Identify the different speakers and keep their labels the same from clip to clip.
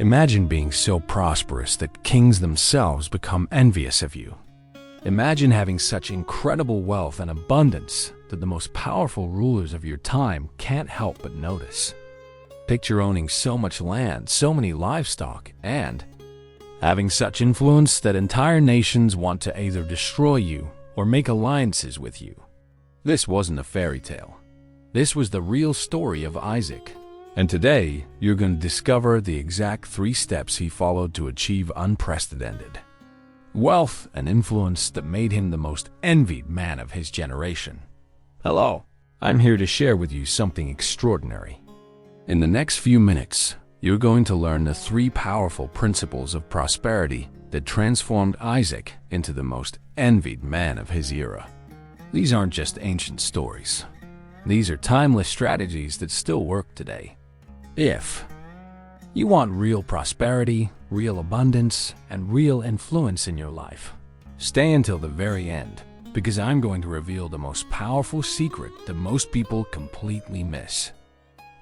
Speaker 1: Imagine being so prosperous that kings themselves become envious of you. Imagine having such incredible wealth and abundance that the most powerful rulers of your time can't help but notice. Picture owning so much land, so many livestock, and having such influence that entire nations want to either destroy you or make alliances with you. This wasn't a fairy tale. This was the real story of Isaac. And today, you're going to discover the exact 3 steps he followed to achieve unprecedented wealth and influence that made him the most envied man of his generation. Hello, I'm here to share with you something extraordinary. In the next few minutes, you're going to learn the 3 powerful principles of prosperity that transformed Isaac into the most envied man of his era. These aren't just ancient stories. These are timeless strategies that still work today. If you want real prosperity, real abundance, and real influence in your life, stay until the very end, because I'm going to reveal the most powerful secret that most people completely miss.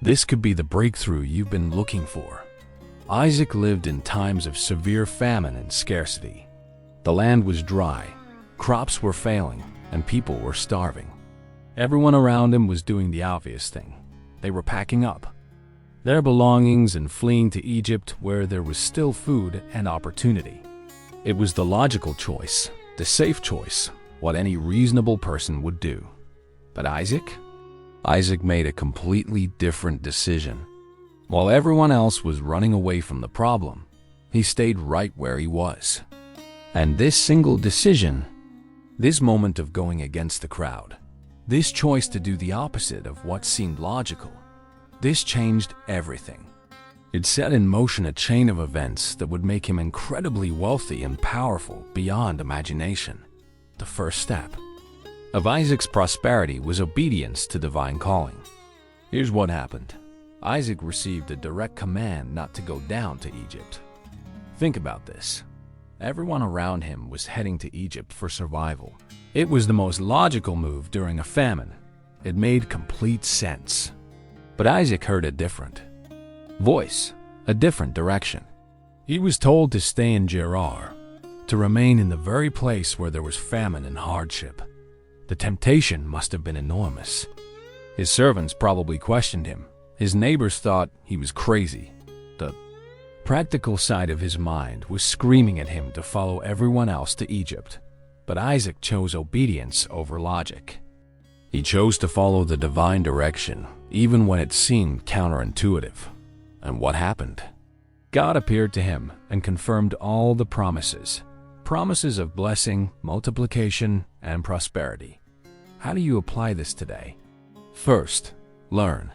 Speaker 1: This could be the breakthrough you've been looking for. Isaac lived in times of severe famine and scarcity. The land was dry, crops were failing, and people were starving. Everyone around him was doing the obvious thing. They were packing up their belongings and fleeing to Egypt, where there was still food and opportunity. It was the logical choice, the safe choice, what any reasonable person would do. But Isaac made a completely different decision. While everyone else was running away from the problem, he stayed right where he was. And this single decision, this moment of going against the crowd, this choice to do the opposite of what seemed logical, this changed everything. It set in motion a chain of events that would make him incredibly wealthy and powerful beyond imagination. The first step of Isaac's prosperity was obedience to divine calling. Here's what happened. Isaac received a direct command not to go down to Egypt. Think about this. Everyone around him was heading to Egypt for survival. It was the most logical move during a famine. It made complete sense. But Isaac heard a different voice, a different direction. He was told to stay in Gerar, to remain in the very place where there was famine and hardship. The temptation must have been enormous. His servants probably questioned him. His neighbors thought he was crazy. The practical side of his mind was screaming at him to follow everyone else to Egypt. But Isaac chose obedience over logic. He chose to follow the divine direction, even when it seemed counterintuitive. And what happened? God appeared to him and confirmed all the promises of blessing, multiplication, and prosperity. How do you apply this today? First, learn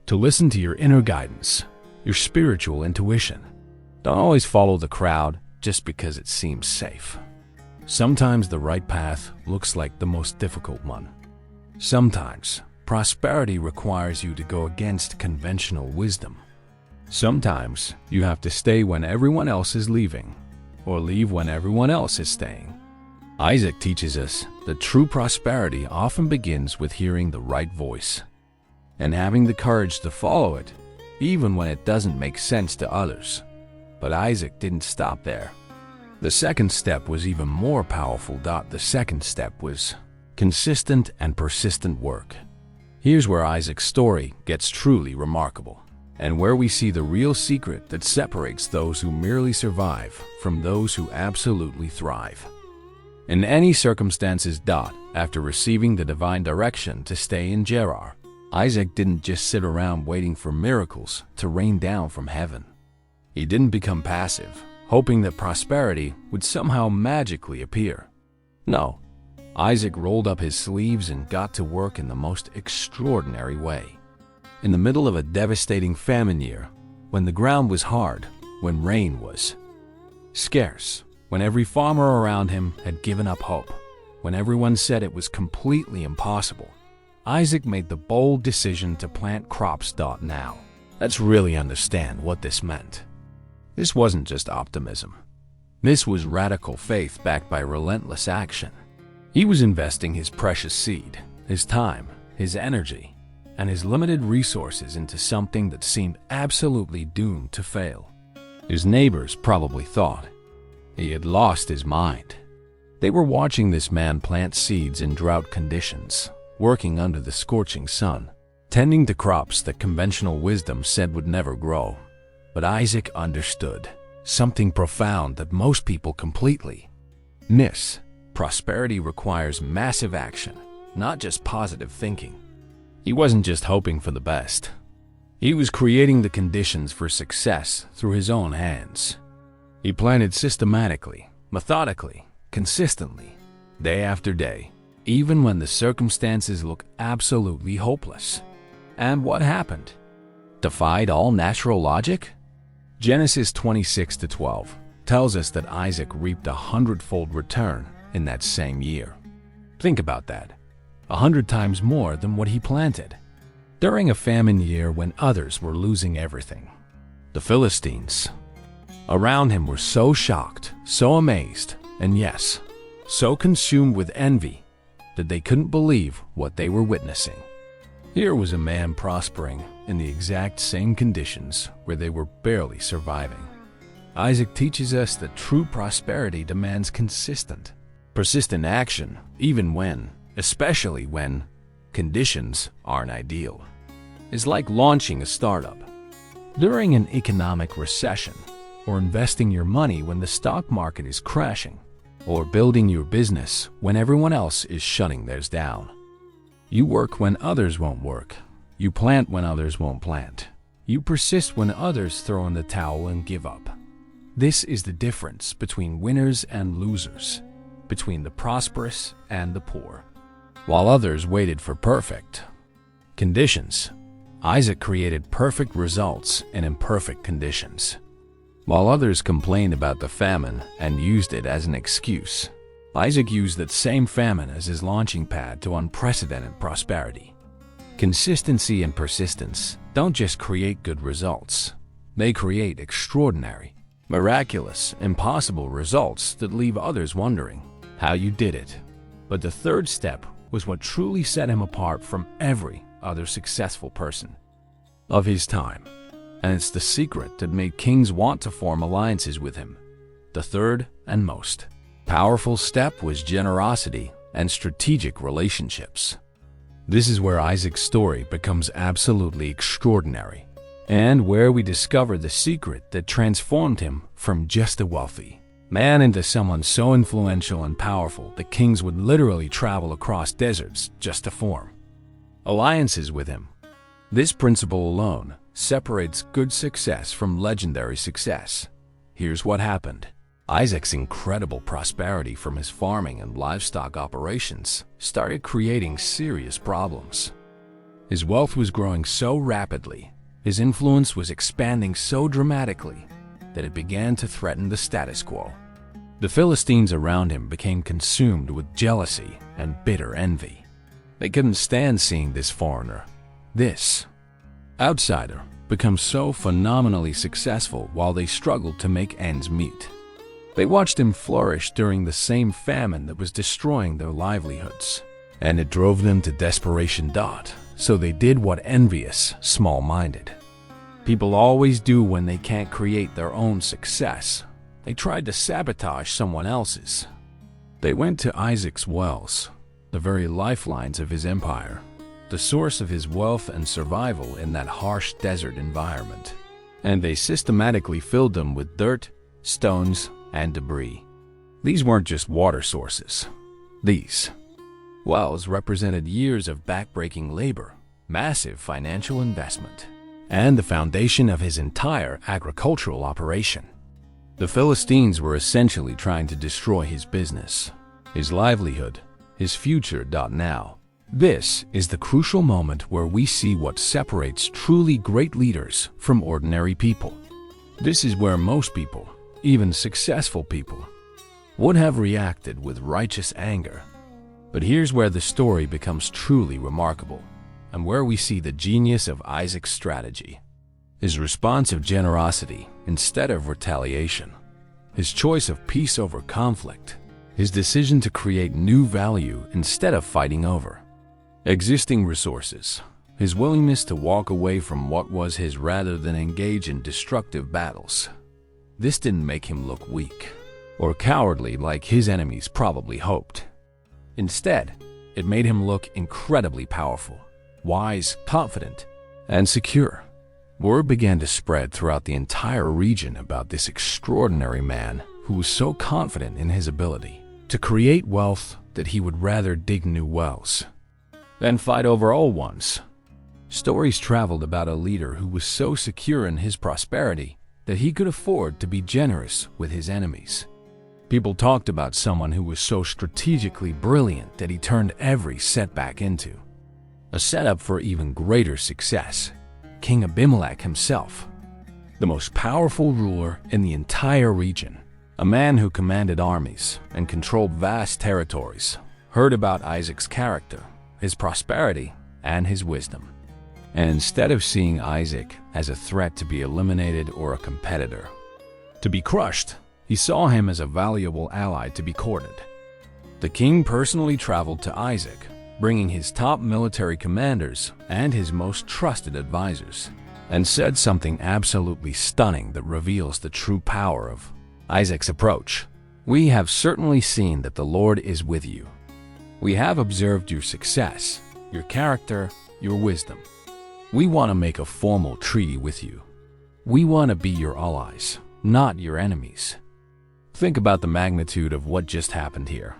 Speaker 1: to listen to your inner guidance, your spiritual intuition. Don't always follow the crowd just because it seems safe. Sometimes the right path looks like the most difficult one. Sometimes prosperity requires you to go against conventional wisdom. Sometimes you have to stay when everyone else is leaving, or leave when everyone else is staying. Isaac teaches us that true prosperity often begins with hearing the right voice and having the courage to follow it, even when it doesn't make sense to others. But Isaac didn't stop there. The second step was even more powerful. The second step was consistent and persistent work. Here's where Isaac's story gets truly remarkable, and where we see the real secret that separates those who merely survive from those who absolutely thrive. In any circumstances, after receiving the divine direction to stay in Gerar, Isaac didn't just sit around waiting for miracles to rain down from heaven. He didn't become passive, hoping that prosperity would somehow magically appear. No, Isaac rolled up his sleeves and got to work in the most extraordinary way. In the middle of a devastating famine year, when the ground was hard, when rain was scarce, when every farmer around him had given up hope, when everyone said it was completely impossible, Isaac made the bold decision to plant crops. Now, let's really understand what this meant. This wasn't just optimism. This was radical faith backed by relentless action. He was investing his precious seed, his time, his energy, and his limited resources into something that seemed absolutely doomed to fail. His neighbors probably thought he had lost his mind. They were watching this man plant seeds in drought conditions, working under the scorching sun, tending to crops that conventional wisdom said would never grow. But Isaac understood something profound that most people completely miss. Prosperity requires massive action, not just positive thinking. He wasn't just hoping for the best. He was creating the conditions for success through his own hands. He planted systematically, methodically, consistently, day after day, even when the circumstances looked absolutely hopeless. And what happened? Defied all natural logic? Genesis 26:12 tells us that Isaac reaped 100-fold return in that same year. Think about that. 100 times more than what he planted. During a famine year when others were losing everything, the Philistines around him were so shocked, so amazed, and yes, so consumed with envy that they couldn't believe what they were witnessing. Here was a man prospering in the exact same conditions where they were barely surviving. Isaac teaches us that true prosperity demands persistent action, even when, especially when, conditions aren't ideal. It's like launching a startup during an economic recession, or investing your money when the stock market is crashing, or building your business when everyone else is shutting theirs down. You work when others won't work. You plant when others won't plant. You persist when others throw in the towel and give up. This is the difference between winners and losers, between the prosperous and the poor. While others waited for perfect conditions, Isaac created perfect results in imperfect conditions. While others complained about the famine and used it as an excuse, Isaac used that same famine as his launching pad to unprecedented prosperity. Consistency and persistence don't just create good results. They create extraordinary, miraculous, impossible results that leave others wondering how you did it. But the third step was what truly set him apart from every other successful person of his time. And it's the secret that made kings want to form alliances with him. The third and most powerful step was generosity and strategic relationships. This is where Isaac's story becomes absolutely extraordinary, and where we discover the secret that transformed him from just a wealthy man into someone so influential and powerful that kings would literally travel across deserts just to form alliances with him. This principle alone separates good success from legendary success. Here's what happened. Isaac's incredible prosperity from his farming and livestock operations started creating serious problems. His wealth was growing so rapidly, his influence was expanding so dramatically, that it began to threaten the status quo. The Philistines around him became consumed with jealousy and bitter envy. They couldn't stand seeing this foreigner, this outsider, become so phenomenally successful while they struggled to make ends meet. They watched him flourish during the same famine that was destroying their livelihoods, and it drove them to desperation. So they did what envious, small-minded people always do when they can't create their own success. They tried to sabotage someone else's. They went to Isaac's wells, the very lifelines of his empire, the source of his wealth and survival in that harsh desert environment, and they systematically filled them with dirt, stones, and debris. These weren't just water sources. These wells represented years of backbreaking labor, massive financial investment, and the foundation of his entire agricultural operation. The Philistines were essentially trying to destroy his business, his livelihood, his future. Now, this is the crucial moment where we see what separates truly great leaders from ordinary people. This is where most people, even successful people, would have reacted with righteous anger. But here's where the story becomes truly remarkable, and where we see the genius of Isaac's strategy. His response of generosity instead of retaliation, his choice of peace over conflict, his decision to create new value instead of fighting over existing resources, his willingness to walk away from what was his rather than engage in destructive battles. This didn't make him look weak or cowardly like his enemies probably hoped. Instead, it made him look incredibly powerful, wise, confident, and secure. Word began to spread throughout the entire region about this extraordinary man who was so confident in his ability to create wealth that he would rather dig new wells than fight over old ones. Stories traveled about a leader who was so secure in his prosperity that he could afford to be generous with his enemies. People talked about someone who was so strategically brilliant that he turned every setback into a setup for even greater success. King Abimelech himself, the most powerful ruler in the entire region, a man who commanded armies and controlled vast territories, heard about Isaac's character, his prosperity, and his wisdom. And instead of seeing Isaac as a threat to be eliminated or a competitor to be crushed, he saw him as a valuable ally to be courted. The king personally traveled to Isaac, bringing his top military commanders and his most trusted advisors, and said something absolutely stunning that reveals the true power of Isaac's approach. "We have certainly seen that the Lord is with you. We have observed your success, your character, your wisdom. We want to make a formal treaty with you. We want to be your allies, not your enemies." Think about the magnitude of what just happened here.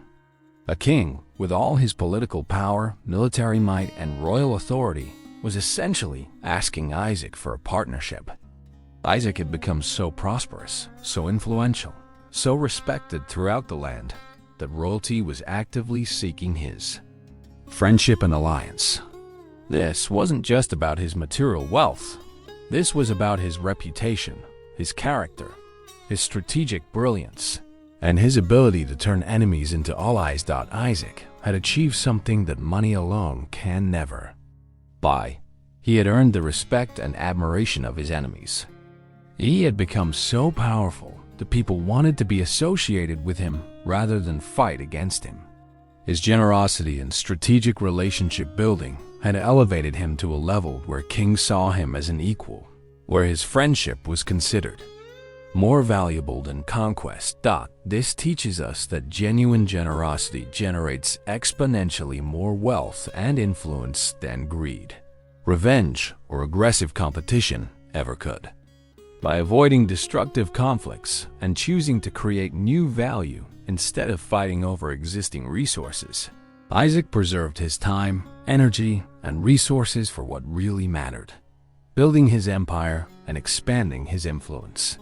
Speaker 1: A king, with all his political power, military might, and royal authority, was essentially asking Isaac for a partnership. Isaac had become so prosperous, so influential, so respected throughout the land that royalty was actively seeking his friendship and alliance. This wasn't just about his material wealth. This was about his reputation, his character, his strategic brilliance, and his ability to turn enemies into allies. Isaac had achieved something that money alone can never buy. He had earned the respect and admiration of his enemies. He had become so powerful that people wanted to be associated with him rather than fight against him. His generosity and strategic relationship building had elevated him to a level where kings saw him as an equal, where his friendship was considered more valuable than conquest. This teaches us that genuine generosity generates exponentially more wealth and influence than greed, revenge, or aggressive competition ever could. By avoiding destructive conflicts and choosing to create new value instead of fighting over existing resources, Isaac preserved his time, energy, and resources for what really mattered: building his empire and expanding his influence.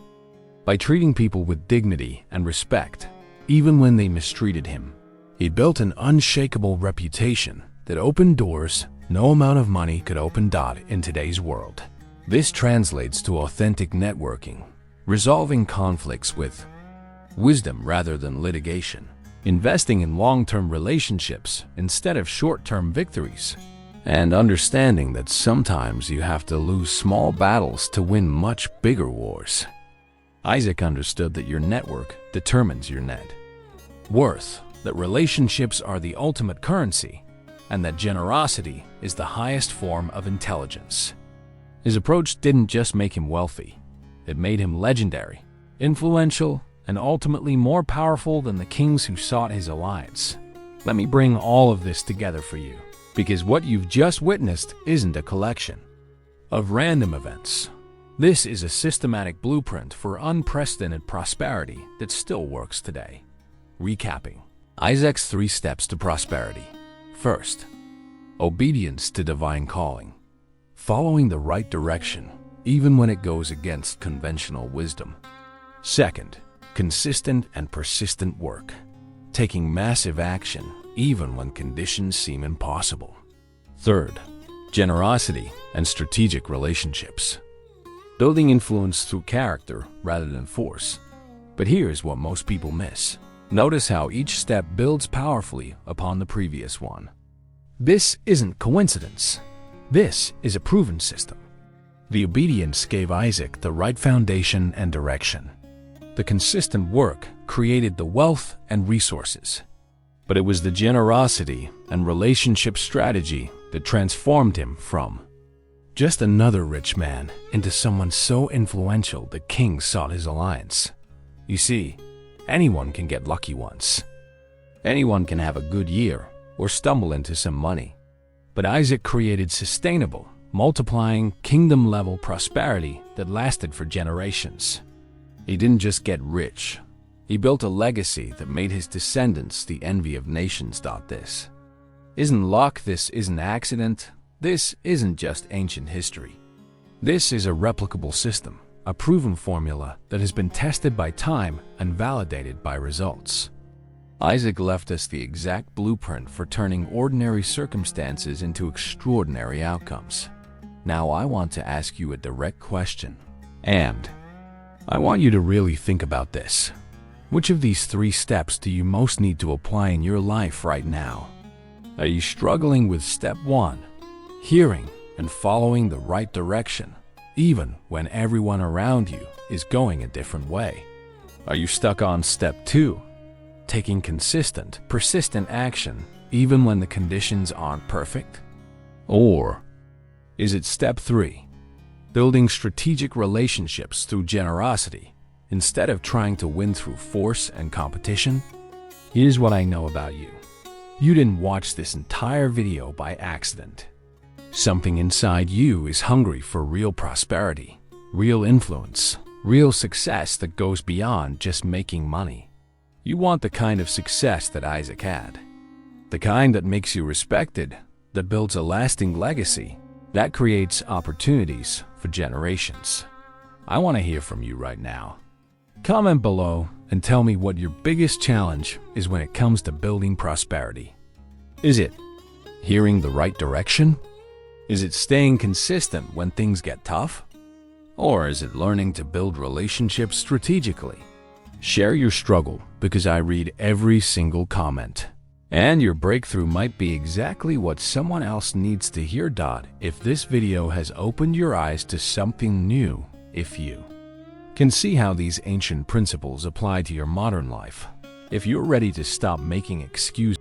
Speaker 1: By treating people with dignity and respect, even when they mistreated him, he built an unshakable reputation that opened doors no amount of money could open. In today's world, this translates to authentic networking, resolving conflicts with wisdom rather than litigation, investing in long-term relationships instead of short-term victories, and understanding that sometimes you have to lose small battles to win much bigger wars. Isaac understood that your network determines your net worth, that relationships are the ultimate currency, and that generosity is the highest form of intelligence. His approach didn't just make him wealthy, it made him legendary, influential, and ultimately more powerful than the kings who sought his alliance. Let me bring all of this together for you, because what you've just witnessed isn't a collection of random events. This is a systematic blueprint for unprecedented prosperity that still works today. Recapping: Isaac's 3 steps to prosperity. First, obedience to divine calling. Following the right direction, even when it goes against conventional wisdom. Second, consistent and persistent work. Taking massive action, even when conditions seem impossible. Third, generosity and strategic relationships. Building influence through character rather than force. But here's what most people miss. Notice how each step builds powerfully upon the previous one. This isn't coincidence. This is a proven system. The obedience gave Isaac the right foundation and direction. The consistent work created the wealth and resources. But it was the generosity and relationship strategy that transformed him from Just another rich man into someone so influential the king sought his alliance. You see, anyone can get lucky once. Anyone can have a good year or stumble into some money. But Isaac created sustainable, multiplying, kingdom-level prosperity that lasted for generations. He didn't just get rich. He built a legacy that made his descendants the envy of nations. This isn't luck, this isn't accident, this isn't just ancient history. This is a replicable system, a proven formula that has been tested by time and validated by results. Isaac left us the exact blueprint for turning ordinary circumstances into extraordinary outcomes. Now I want to ask you a direct question, and I want you to really think about this. Which of these 3 steps do you most need to apply in your life right now? Are you struggling with step 1, hearing and following the right direction, even when everyone around you is going a different way? Are you stuck on step 2, taking consistent, persistent action even when the conditions aren't perfect? Or is it step 3, building strategic relationships through generosity instead of trying to win through force and competition? Here's what I know about you. You didn't watch this entire video by accident. Something inside you is hungry for real prosperity, real influence, real success that goes beyond just making money. You want the kind of success that Isaac had. The kind that makes you respected, that builds a lasting legacy, that creates opportunities for generations. I want to hear from you right now. Comment below and tell me what your biggest challenge is when it comes to building prosperity. Is it hearing the right direction? Is it staying consistent when things get tough? Or is it learning to build relationships strategically? Share your struggle because I read every single comment. And your breakthrough might be exactly what someone else needs to hear. If this video has opened your eyes to something new, if you can see how these ancient principles apply to your modern life, if you're ready to stop making excuses